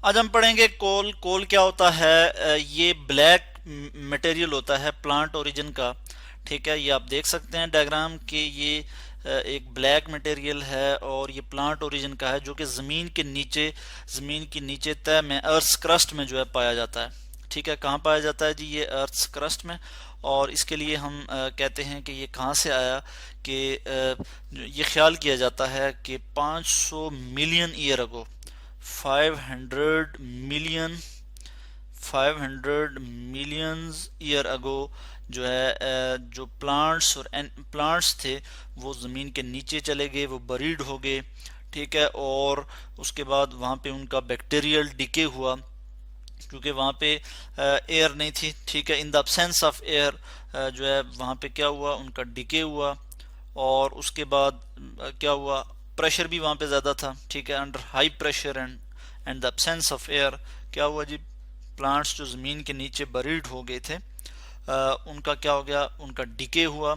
आज हम पढ़ेंगे कोल। कोल क्या होता है? ये ब्लैक मटेरियल होता है प्लांट ओरिजिन का। ठीक है, ये आप देख सकते हैं डायग्राम कि ये एक ब्लैक मटेरियल है और ये प्लांट ओरिजिन का है, जो कि ज़मीन के नीचे तह में अर्थ क्रस्ट में जो है पाया जाता है। ठीक है, कहाँ पाया जाता है जी? ये अर्थ क्रस्ट में। और इसके लिए हम कहते हैं कि ये कहाँ से आया, कि ये ख्याल किया जाता है कि 500 million year ago, 500 million 500 millions year ago जो है जो प्लांट्स थे वो ज़मीन के नीचे चले गए, वो बरीड हो गए। ठीक है, और उसके बाद वहाँ पे उनका बैक्टीरियल डिके हुआ, क्योंकि वहाँ पे एयर नहीं थी। ठीक है, in the absence of air जो है वहाँ पे क्या हुआ, उनका डिके हुआ। और उसके बाद क्या हुआ, प्रेशर भी वहाँ पे ज़्यादा था। ठीक है, under high pressure and the absence of air क्या हुआ जी, प्लांट्स जो ज़मीन के नीचे बरीड हो गए थे उनका क्या हो गया, उनका डिके हुआ।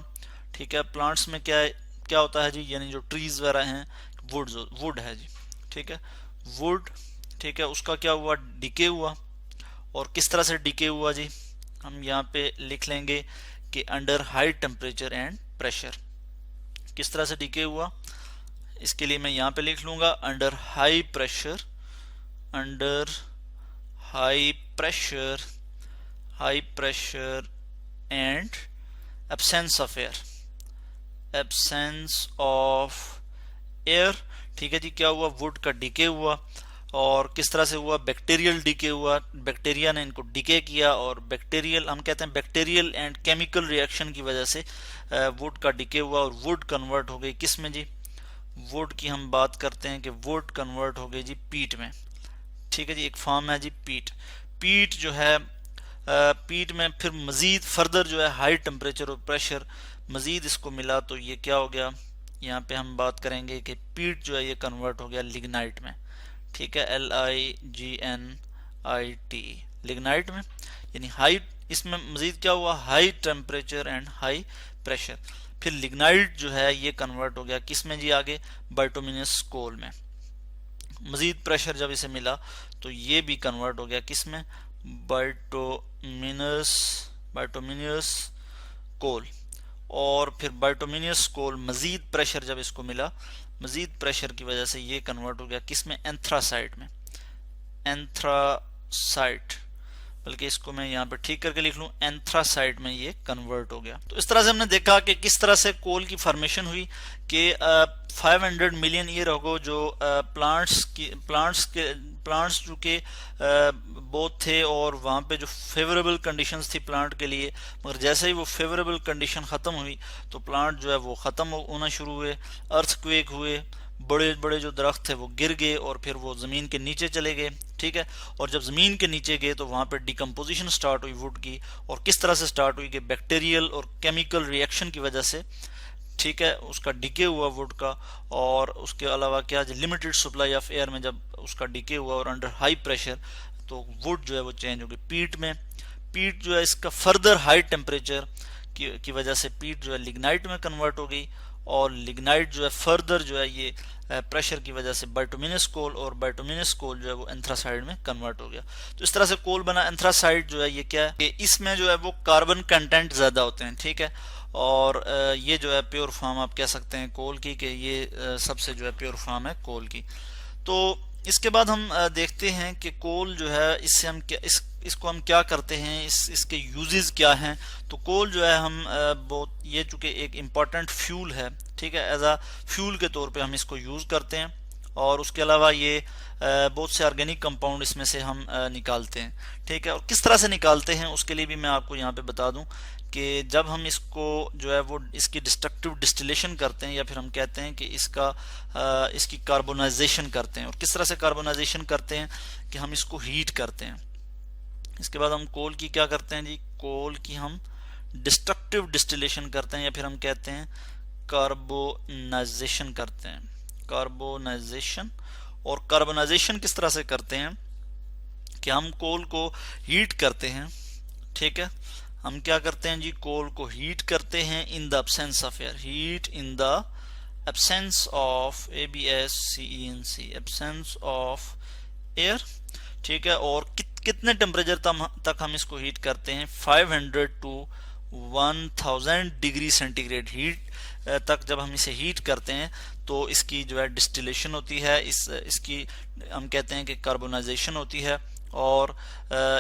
ठीक है, प्लांट्स में क्या होता है जी, यानी जो ट्रीज वगैरह हैं, वुड है जी। ठीक है, वुड, ठीक है, उसका क्या हुआ, डिके हुआ। और किस तरह से डिके हुआ जी, हम यहाँ पे लिख लेंगे कि under high temperature and pressure. किस तरह से डिके हुआ, इसके लिए मैं यहाँ पे लिख लूंगा under high pressure, under high pressure, high pressure and absence of air, absence of air. ठीक है जी, क्या हुआ, वुड का डिके हुआ। और किस तरह से हुआ, बैक्टीरियल डिके हुआ, बैक्टीरिया ने इनको डिके किया। और बैक्टीरियल, हम कहते हैं बैक्टीरियल एंड केमिकल रिएक्शन की वजह से वुड का डिके हुआ और वुड कन्वर्ट हो गई किस में जी, वुड की हम बात करते हैं कि वुड कन्वर्ट हो गई जी पीट में। ठीक है जी, एक फॉर्म है जी पीट। पीट जो है पीट में फिर मजीद फर्दर जो है हाई टेम्परेचर और प्रेशर मजीद इसको मिला, तो ये क्या हो गया, यहाँ पे हम बात करेंगे कि पीट जो है ये कन्वर्ट हो गया लिग्नाइट में। ठीक है, LIGNIT, लिग्नाइट में। यानी हाई, इसमें मजीद क्या हुआ, high temperature and high pressure. फिर लिग्नाइट जो है ये कन्वर्ट हो गया किस में जी, आगे बाइटुमिनस कोल में। मजीद प्रेशर जब इसे मिला तो ये भी कन्वर्ट हो गया किस में, बाइटोमिनस बाइटोमिनस कोल। और फिर बाइटोमिनियस कोल, मजीद प्रेशर जब इसको मिला, मजीद प्रेशर की वजह से ये कन्वर्ट हो गया किस में, एंथ्रासाइट में। एंथ्रासाइट, बल्कि इसको मैं यहाँ पे ठीक करके लिख लूँ, एंथ्रासाइट में ये कन्वर्ट हो गया। तो इस तरह से हमने देखा कि किस तरह से कोल की फॉर्मेशन हुई, कि 500 मिलियन ईयर अगो जो प्लांट्स जो के बहुत थे, और वहाँ पे जो फेवरेबल कंडीशंस थी प्लांट के लिए, मगर जैसे ही वो फेवरेबल कंडीशन ख़त्म हुई तो प्लांट जो है वो ख़त्म होना शुरू हुए, अर्थक्वेक हुए, बड़े बड़े जो दरख्त थे वो गिर गए और फिर वो ज़मीन के नीचे चले गए। ठीक है, और जब ज़मीन के नीचे गए तो वहाँ पर डिकम्पोजिशन स्टार्ट हुई वुड की। और किस तरह से स्टार्ट हुई, कि बैक्टीरियल और केमिकल रिएक्शन की वजह से, ठीक है, उसका डिके हुआ वुड का। और उसके अलावा क्या, लिमिटेड सप्लाई ऑफ एयर में जब उसका डिके हुआ और अंडर हाई प्रेशर, तो वुड जो है वो चेंज हो गई पीट में। पीट जो है इसका फर्दर हाई टेम्परेचर की वजह से पीट जो है लिग्नाइट में कन्वर्ट हो गई। और लिग्नाइट जो है फर्दर जो है ये प्रेशर की वजह से बाइटुमिनस कोल, और बाइटुमिनस कोल जो है वो एंथ्रासाइड में कन्वर्ट हो गया। तो इस तरह से कोल बना। एंथ्रासाइड जो है ये क्या है, कि इसमें जो है वो कार्बन कंटेंट ज्यादा होते हैं। ठीक है, और ये जो है प्योर फॉर्म आप कह सकते हैं कोल की, कि ये सबसे जो है प्योर फॉर्म है कोल की। तो इसके बाद हम देखते हैं कि कोल जो है, इससे हम क्या, इसको हम क्या करते हैं, इसके यूजेस क्या हैं। तो कोल जो है हम बहुत, ये चूंकि एक इम्पॉर्टेंट फ्यूल है, ठीक है, एज अ फ्यूल के तौर पे हम इसको यूज़ करते हैं। और उसके अलावा ये बहुत से ऑर्गेनिक कंपाउंड इसमें से हम निकालते हैं। ठीक है, और किस तरह से निकालते हैं उसके लिए भी मैं आपको यहाँ पे बता दूं, कि जब हम इसको जो है वो इसकी डिस्ट्रक्टिव डिस्टिलेशन करते हैं, या फिर हम कहते हैं कि इसकी कार्बोनाइजेशन करते हैं। और किस तरह से कार्बोनाइजेशन करते हैं, कि हम इसको हीट करते हैं। इसके बाद हम कोल की क्या करते हैं जी, कोल की हम डिस्ट्रक्टिव डिस्टिलेशन करते हैं, या फिर हम कहते हैं कार्बोनाइजेशन करते हैं, कार्बोनाइजेशन। और कार्बोनाइजेशन किस तरह से करते हैं, कि हम कोल को हीट करते हैं। ठीक है, हम क्या करते हैं जी, कोल को हीट करते हैं in the absence of air, heat in the absence of, ABSCENC, absence of air. ठीक है। और कितने टेम्परेचर तक हम इसको हीट करते हैं, 500 टू 1000 डिग्री सेंटीग्रेड हीट तक जब हम इसे हीट करते हैं तो इसकी जो है डिस्टिलेशन होती है, इसकी हम कहते हैं कि कार्बोनाइजेशन होती है, और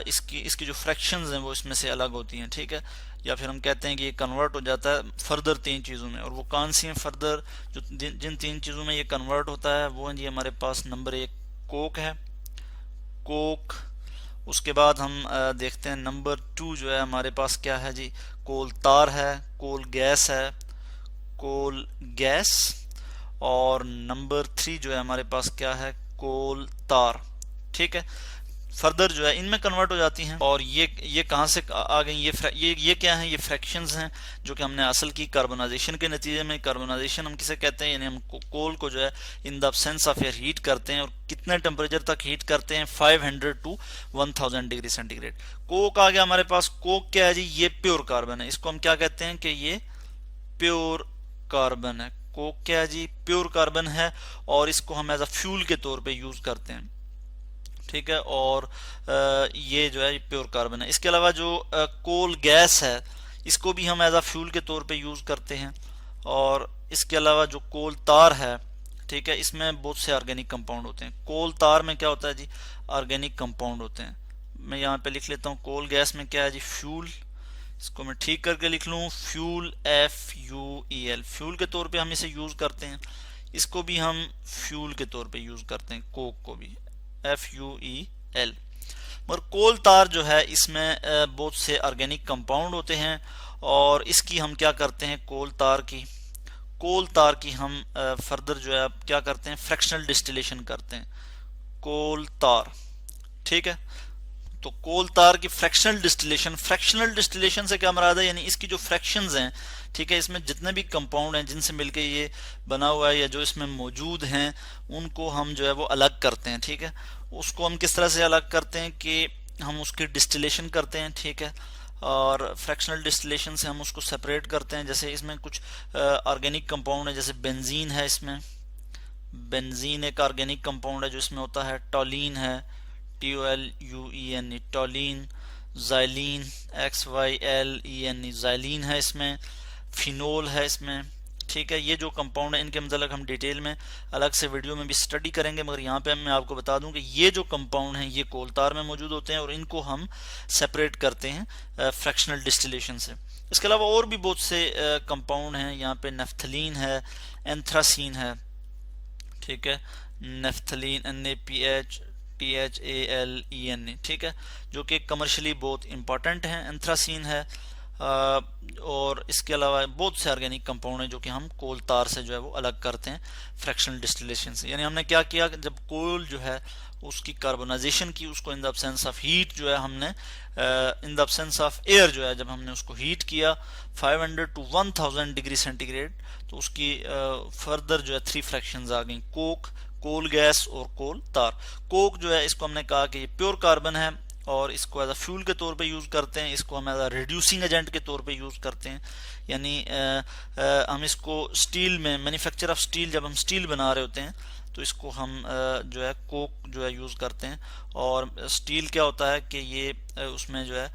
इसकी जो फ्रैक्शंस हैं वो इसमें से अलग होती हैं, ठीक है। या फिर हम कहते हैं कि ये कन्वर्ट हो जाता है फर्दर 3 चीज़ों में। और वो कौन सी हैं फर्दर, जो जिन 3 चीज़ों में ये कन्वर्ट होता है वो है जी हमारे पास नंबर 1 कोक है, कोक। उसके बाद हम देखते हैं नंबर 2 जो है हमारे पास क्या है जी, कोल तार है, कोल गैस है, कोल गैस। और नंबर 3 जो है हमारे पास क्या है, कोल तार, ठीक है। फर्दर जो है इनमें कन्वर्ट हो जाती हैं। और ये कहाँ से आ गई, ये क्या है, ये फ्रैक्शंस हैं जो कि हमने हासिल की कार्बोनाइजेशन के नतीजे में। कार्बोनाइजेशन हम किसे कहते हैं, यानी हम कोल को जो है in the absence of air heat करते हैं। और कितने टेम्परेचर तक हीट करते हैं, 500 टू 1000 डिग्री सेंटीग्रेड। कोक आ गया हमारे पास। कोक क्या है जी, ये प्योर कार्बन है। इसको हम क्या कहते हैं कि ये प्योर कार्बन है। कोक क्या है जी, प्योर कार्बन है। और इसको हम एज अ फ्यूल के तौर पे यूज करते हैं, ठीक है। और ये जो है प्योर कार्बन है। इसके अलावा जो कोल गैस है इसको भी हम एज अ फ्यूल के तौर पे यूज करते हैं। और इसके अलावा जो कोल तार है, ठीक है, इसमें बहुत से ऑर्गेनिक कंपाउंड होते हैं। कोल तार में क्या होता है जी, ऑर्गेनिक कंपाउंड होते हैं। मैं यहाँ पे लिख लेता हूँ, कोल गैस में क्या है जी, फ्यूल। इसको मैं ठीक करके लिख लूँ, फ्यूल, FUEL, फ्यूल के तौर पे हम इसे यूज करते हैं। इसको भी हम फ्यूल के तौर पे यूज करते हैं, कोक को भी, FUEL। मगर कोल तार जो है इसमें बहुत से ऑर्गेनिक कंपाउंड होते हैं। और इसकी हम क्या करते हैं, कोल तार की हम फर्दर जो है क्या करते हैं, फ्रैक्शनल डिस्टिलेशन करते हैं, कोल तार, ठीक है। तो कोल तार की फ्रैक्शनल डिस्टिलेशन से क्या मराद है, यानी इसकी जो फ्रैक्शंस हैं, ठीक है, इसमें जितने भी कंपाउंड हैं जिनसे मिलकर ये बना हुआ है या जो इसमें मौजूद हैं उनको हम जो है वो अलग करते हैं, ठीक है। उसको हम किस तरह से अलग करते हैं कि हम उसकी डिस्टिलेशन करते हैं, ठीक है। और फ्रैक्शनल डिस्टिलेशन से हम उसको सेपरेट करते हैं। जैसे इसमें कुछ ऑर्गेनिक कंपाउंड है, जैसे बेंजीन है, इसमें बेंजीन एक ऑर्गेनिक कंपाउंड है जो इसमें होता है, टॉलीन है, TOLUEN, टॉलीन, ज़ाइलीन, XYLEN, ज़ाइलीन है इसमें, फिनोल है इसमें, ठीक है। ये जो कंपाउंड है इनके मतलब हम डिटेल में अलग से वीडियो में भी स्टडी करेंगे, मगर यहाँ पे मैं आपको बता दूं कि ये जो कंपाउंड हैं ये कोल तार में मौजूद होते हैं और इनको हम सेपरेट करते हैं फ्रैक्शनल डिस्टिलेशन से। इसके अलावा और भी बहुत से कंपाउंड हैं, यहाँ पे नेफ्थलीन है, एंथ्रासीन है, ठीक है, नेफ्थलीन, NaPH ठीक है, जो कि कमर्शियली बहुत इंपॉर्टेंट हैं। एंथ्रासीन है। और इसके अलावा बहुत से ऑर्गेनिक कंपाउंड हैं जो कि हम कोल तार से जो है वो अलग करते हैं फ्रैक्शनल डिस्टिलेशन से। यानी हमने क्या किया, जब कोल जो है उसकी कार्बोनाइजेशन की, उसको in the absence of heat जो है हमने in the absence of air जो है जब हमने उसको हीट किया 500 टू 1000 डिग्री सेंटीग्रेड, तो उसकी फर्दर जो है 3 फ्रैक्शंस आ गई, कोक, कोल गैस और कोल तार। कोक जो है इसको हमने कहा कि ये प्योर कार्बन है और इसको एज अ फ्यूल के तौर पे यूज़ करते हैं। इसको हम एज अ रिड्यूसिंग एजेंट के तौर पे यूज़ करते हैं। यानी हम इसको स्टील में, मैन्युफैक्चर ऑफ स्टील, जब हम स्टील बना रहे होते हैं तो इसको हम जो है कोक जो है यूज़ करते हैं। और स्टील क्या होता है कि ये उसमें जो है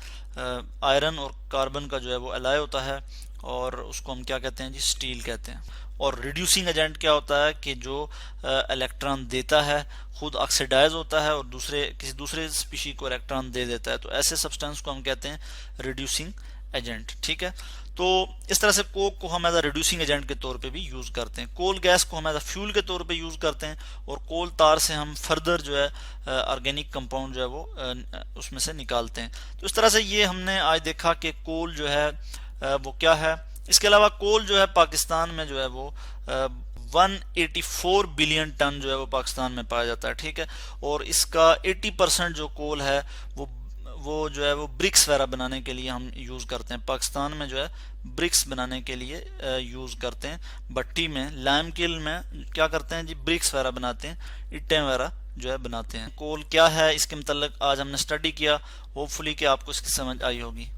आयरन और कार्बन का जो है वो एलाय होता है और उसको हम क्या कहते हैं जी, स्टील कहते हैं। और रिड्यूसिंग एजेंट क्या होता है कि जो इलेक्ट्रॉन देता है खुद ऑक्सीडाइज होता है और किसी दूसरे स्पीशी को इलेक्ट्रॉन दे देता है, तो ऐसे सब्सटेंस को हम कहते हैं रिड्यूसिंग एजेंट, ठीक है। तो इस तरह से कोक को हम एज अ रिड्यूसिंग एजेंट के तौर पे भी यूज करते हैं। कोल गैस को हम एज अ फ्यूल के तौर पे यूज करते हैं और कोल तार से हम फर्दर जो है ऑर्गेनिक कंपाउंड जो है वो उसमें से निकालते हैं। तो इस तरह से ये हमने आज देखा कि कोल जो है वो क्या है। इसके अलावा कोल जो है पाकिस्तान में जो है वो 184 बिलियन टन जो है वो पाकिस्तान में पाया जाता है, ठीक है। और इसका 80% जो कोल है वो जो है वो ब्रिक्स वगैरह बनाने के लिए हम यूज़ करते हैं। पाकिस्तान में जो है ब्रिक्स बनाने के लिए यूज़ करते हैं। भट्टी में, लाइम किल में क्या करते हैं जी, ब्रिक्स वगैरह बनाते हैं, ईंटें वगैरह जो है बनाते हैं। कोल क्या है इसके मतलब आज हमने स्टडी किया। होपफुली कि आपको इसकी समझ आई होगी।